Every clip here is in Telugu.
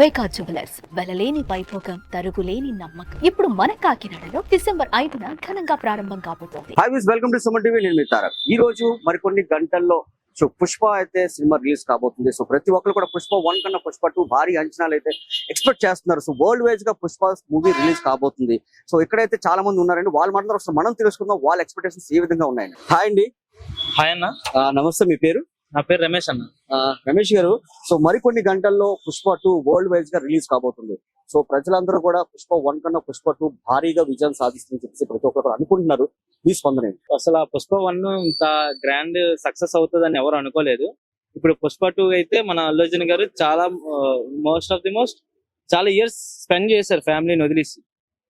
వైకా జ్యువెలర్స్ వెలలేని వైభోగం తరుగులేని నమ్మకం. ఇప్పుడు మన కాకినాడలో డిసెంబర్ 5న ఘనంగా ప్రారంభం కాబోతోంది. Welcome to Suman TV. నేను మీ తారక్. ఈ రోజు మరికొన్ని గంటల్లో పుష్ప అయితే సినిమా రిలీజ్ కాబోతుంది. సో ప్రతి ఒక్కరు కూడా పుష్ప 1 కన్నా పుష్ప 2 భారీ అంచనాలు అయితే ఎక్స్పెక్ట్ చేస్తున్నారు. సో వరల్డ్ వైజ్ గా పుష్ప మూవీ రిలీజ్ కాబోతుంది. సో ఇక్కడైతే చాలా మంది ఉన్నారండి. వాళ్ళు మాట్లాడుతున్నారు. మనం తెలుసుకుందాం వాళ్ళ ఎక్స్పెక్టేషన్స్ ఏ విధంగా ఉన్నాయండి. హాయ్ అండి. హాయ్ అన్న. నమస్తే, మీ పేరు? నా పేరు రమేష్ అన్న. రమేష్ గారు, సో మరికొన్ని గంటల్లో పుష్ప 2 వరల్డ్ వైజ్ గా రిలీజ్ కాబోతుంది. సో ప్రజలందరూ కూడా పుష్ప 1 కన్నా పుష్ప 2 భారీగా విజయం సాధిస్తుందని చెప్పేసి ప్రతి ఒక్కరు అనుకుంటున్నారు. మీ స్పందన ఏంటి? అసలు ఆ పుష్ప 1 ఇంత గ్రాండ్ సక్సెస్ అవుతుందని ఎవరు అనుకోలేదు. ఇప్పుడు పుష్ప 2 అయితే మన అల్లు అర్జున్ గారు చాలా మోస్ట్ చాలా ఇయర్స్ స్పెండ్ చేశారు ఫ్యామిలీని వదిలేసి.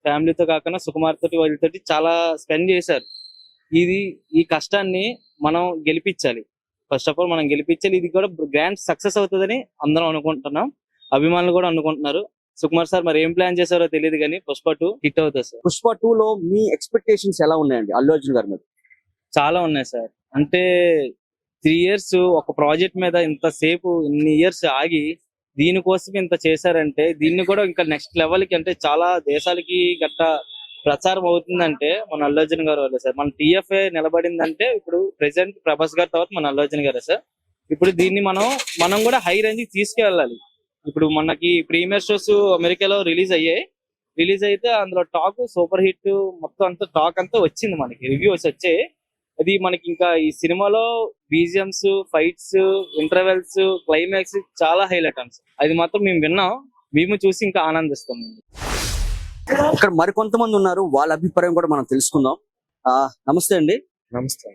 ఫ్యామిలీతో కాకుండా సుకుమార్ తోటి వాళ్ళతోటి చాలా స్పెండ్ చేశారు. ఈ కష్టాన్ని మనం గెలిపించాలి. ఫస్ట్ ఆఫ్ ఆల్ మనం గెలిపించాలి. ఇది కూడా గ్రాండ్ సక్సెస్ అవుతుందని అందరం అనుకుంటున్నాం. అభిమానులు కూడా అనుకుంటున్నారు. సుకుమార్ సార్ మరి ఏం ప్లాన్ చేశారో తెలియదు కానీ పుష్ప 2 హిట్ అవుతుంది సార్. పుష్ప 2 లో మీ ఎక్స్పెక్టేషన్స్ ఎలా ఉన్నాయండి అల్లు అర్జున్ గారి మీద? చాలా ఉన్నాయి సార్. అంటే 3 years ఒక ప్రాజెక్ట్ మీద ఇంతసేపు ఇన్ని ఇయర్స్ ఆగి దీనికోసం ఇంత చేశారంటే దీన్ని కూడా ఇంకా నెక్స్ట్ లెవెల్ కి, అంటే చాలా దేశాలకి గట్ట ప్రచారం అవుతుందంటే మన అల్లు అర్జున్ గారు వాళ్ళే సార్. మన టీఎఫ్ఏ నిలబడిందంటే ఇప్పుడు ప్రెసెంట్ ప్రభాస్ గారి తర్వాత మన అల్లు అర్జున్ గారే సార్. ఇప్పుడు దీన్ని మనం కూడా హై రేంజ్ కి తీసుకెళ్ళాలి. ఇప్పుడు మనకి ప్రీమియర్ షోస్ అమెరికాలో రిలీజ్ అయితే అందులో టాక్ సూపర్ హిట్ మొత్తం అంతా టాక్ అంతా వచ్చింది. మనకి రివ్యూస్ వచ్చాయి. అది మనకి ఇంకా ఈ సినిమాలో బీజిఎంస్, ఫైట్స్, ఇంటర్వెల్స్, క్లైమాక్స్ చాలా హైలైట్ అండి. అది మాత్రం మేము విన్నాం. మేము చూసి ఇంకా ఆనందిస్తాం. ఇక్కడ మరికొంతమంది ఉన్నారు. వాళ్ళ అభిప్రాయం కూడా మనం తెలుసుకుందాం. నమస్తే అండి. నమస్తే.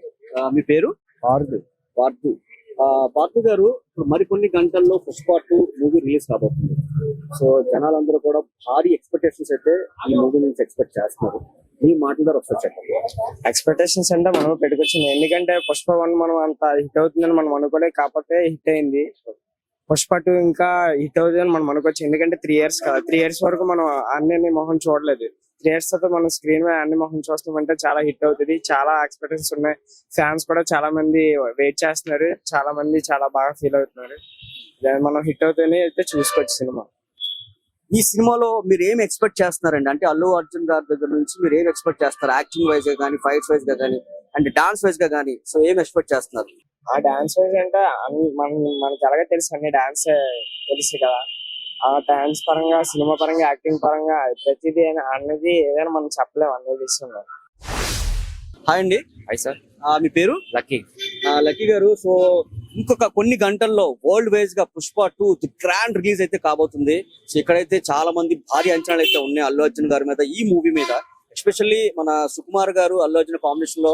మీ పేరు? పార్థు గారు, ఇప్పుడు మరికొన్ని గంటల్లో పుష్ప 2 మూవీ రిలీజ్ కాబోతుంది. సో జనాలందరూ కూడా భారీ ఎక్స్పెక్టేషన్స్ అయితే ఈ మూవీ నుంచి ఎక్స్పెక్ట్ చేస్తున్నారు. మీ మాటలు ఒకసారి చెప్పండి. ఎక్స్పెక్టేషన్స్ అంటే మనం పెట్టుకొచ్చింది. ఎందుకంటే పుష్ప 1 మనం అంత హిట్ అవుతుందని మనం అనుకోలే, కాకపోతే హిట్ అయింది. పుష్ప 2 ఇంకా హిట్ అవుతుందని మనం అనుకోవచ్చు. ఎందుకంటే 3 years కదా, 3 years వరకు మనం అన్ని మొహం చూడలేదు. 3 years తర్వాత మనం స్క్రీన్ మీద అన్ని మొహం చూస్తామంటే చాలా హిట్ అవుతుంది. చాలా ఎక్స్పెక్టేషన్స్ ఉన్నాయి. ఫ్యాన్స్ కూడా చాలా మంది వెయిట్ చేస్తున్నారు. చాలా మంది చాలా బాగా ఫీల్ అవుతున్నారు. మనం హిట్ అవుతుంది అయితే చూసుకోవచ్చు సినిమా. ఈ సినిమాలో మీరు ఏం ఎక్స్పెక్ట్ చేస్తున్నారండి? అంటే అల్లు అర్జున్ గారి దగ్గర నుంచి మీరు ఏం ఎక్స్పెక్ట్ చేస్తారు? యాక్టింగ్ వైజ్ గా కానీ, ఫైట్స్ వైజ్ గా కానీ, అంటే డాన్స్ వైజ్ గా కానీ, సో ఏం ఎక్స్పెక్ట్ చేస్తున్నారు? ఆ డాన్స్ వైజ్ అంటే మనకి ఎలాగో తెలుసు, అన్ని డాన్స్ తెలుసు కదా. ఆ డాన్స్ పరంగా, సినిమా పరంగా, యాక్టింగ్ పరంగా ప్రతిదీ అన్నది ఏదైనా మనం చెప్పలేము అనే విషయంలో. హాయ్ అండి. Hi sir. మీ పేరు? లక్కీ గారు, సో ఇంకొక కొన్ని గంటల్లో వరల్డ్ వైజ్ గా పుష్ప 2 గ్రాండ్ రిలీజ్ అయితే కాబోతుంది. సో ఇక్కడైతే చాలా మంది భారీ అంచనాలు అయితే ఉన్నాయి అల్లు అర్జున్ గారి మీద, ఈ మూవీ మీద. ఎస్పెషల్లీ మన సుకుమార్ గారు అల్లు అర్జున్ కాంబినేషన్ లో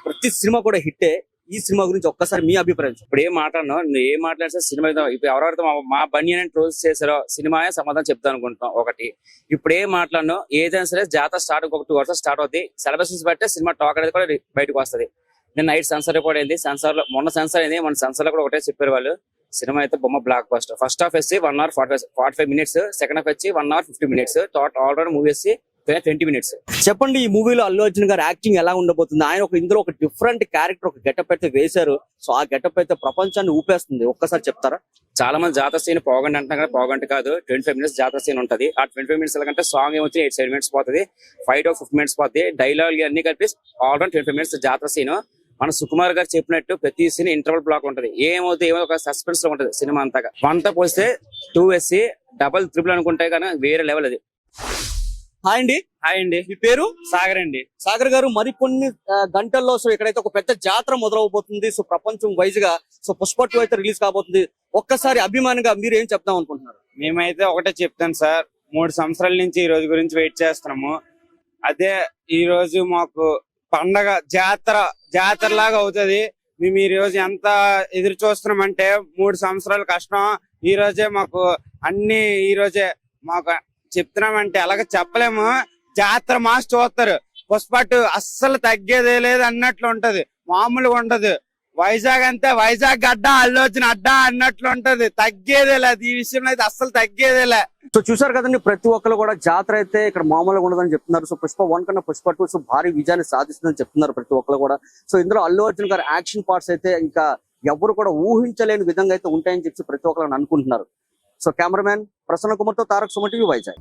ప్రతి సినిమా కూడా హిట్టే. ఈ సినిమా గురించి ఒక్కసారి మీ అభిప్రాయం? ఇప్పుడు ఏం మాట్లాడినా సినిమా ఇప్పుడు ఎవరెవరితో మా బన్యన్ ట్రోల్స్ చేశారో సినిమాయే సమాధానం చెప్తాను అనుకుంటున్నాం. ఒకటి ఇప్పుడు ఏం మాట్లాడినా ఏదైనా సరే జాతర స్టార్ట్ ఒక 2 hours స్టార్ట్ అవుతుంది. సెలబ్రేషన్స్ బట్టే సినిమా టాక్ అనేది కూడా బయటకు వస్తుంది. నేను నైట్ సెన్సార్ రిపోర్ట్ అయింది. మొన్న సెన్సార్ అయింది. మన సెన్సార్ లో కూడా ఒకటే చెప్పారు వాళ్ళు. సినిమా అయితే బొమ్మ బ్లాక్ బస్టర్. ఫస్ట్ హాఫ్ వచ్చి 1 hour 45 minutes, సెకండ్ హాఫ్ వచ్చి 1 hour 50 minutes, ఆల్రెడీ మూవీ వచ్చి 20 minutes. చెప్పండి, ఈ మూవీలో అల్లు అర్జున్ గారు యాక్టింగ్ ఎలా ఉండబోతుంది? ఆయన ఇందులో ఒక డిఫరెంట్ క్యారెక్టర్, ఒక గెటప్ అయితే వేశారు. సో ఆ గెటప్ అయితే ప్రపంచాన్ని ఊపేస్తుంది. ఒక్కసారి చెప్తారా? చాలా మంది జాతర సీన్ పోగండి అంటున్నారు కదా, పోగంటి కాదు. 25 minutes జాతర సీన్ ఉంటుంది. ఆ 25 minutes కంటే సాంగ్ ఏమొచ్చి 8-7 minutes పోతుంది. ఫైట్ ఒక 50 minutes పోతుంది. డైలాగ్ అన్ని కలిపి ఆల్రెడీ 25 minutes జాతర సీన్. మన సుకుమార్ గారు చెప్పినట్టు ప్రతి సీన్ ఇంటర్వల్ బ్లాక్ ఉంటది. ఏమవుతుంది ఒక సస్పెన్స్ లో ఉంటది సినిమా అంతగా. 1 తో పోస్తే 2 వేసి డబల్ ట్రిపుల్ అనుకుంటే కానీ వేరే లెవెల్ అది. హాయ్ అండి. మీ పేరు? సాగర్ గారు, మరికొన్ని గంటల్లో సో ఇక్కడైతే ఒక పెద్ద జాతర మొదలవబోతుంది. సో ప్రపంచం వైజ్ గా సో పుష్ప 2 అయితే రిలీజ్ కాబోతుంది. ఒక్కసారి అభిమానిగా మీరు ఏం చెప్తాం అనుకుంటున్నారు? మేమైతే ఒకటే చెప్తాను సార్, 3 సంవత్సరాల నుంచి ఈ రోజు గురించి వెయిట్ చేస్తున్నాము. అదే ఈ రోజు మాకు పండగ జాతర లాగా అవుతుంది. మేము ఈ రోజు ఎంత ఎదురు చూస్తున్నామంటే 3 సంవత్సరాల కష్టం ఈ రోజే మాకు అన్ని ఈ రోజే మాకు చెప్తున్నామంటే అలాగే చెప్పలేము. జాతర మాస్ చూస్తారు. పుష్ప 2 అస్సలు తగ్గేదే లేదు అన్నట్లు ఉంటది. మామూలుగా ఉండదు. వైజాగ్ అంతే, వైజాగ్ అడ్డ, అల్లు అర్జున్ అడ్డ అన్నట్లు ఉంటది. తగ్గేదే లేదు. ఈ విషయంలో అయితే అస్సలు తగ్గేదేలే. సో చూసారు కదండి, ప్రతి ఒక్కరు కూడా జాతర అయితే ఇక్కడ మామూలుగా ఉండదని చెప్తున్నారు. సో పుష్ప 1 కన్నా పుష్ప 2 సో భారీ విజయాన్ని సాధిస్తుందని చెప్తున్నారు ప్రతి ఒక్కరు కూడా. సో ఇందులో అల్లు అర్జున్ గారి యాక్షన్ పార్ట్స్ అయితే ఇంకా ఎవరు కూడా ఊహించలేని విధంగా అయితే ఉంటాయని చెప్పి ప్రతి ఒక్కరు అనుకుంటున్నారు. సో కెమెరామ్యాన్ ప్రసన్న కుమార్ తో తారక్ సుమన్ టీవీ వైజాగ్.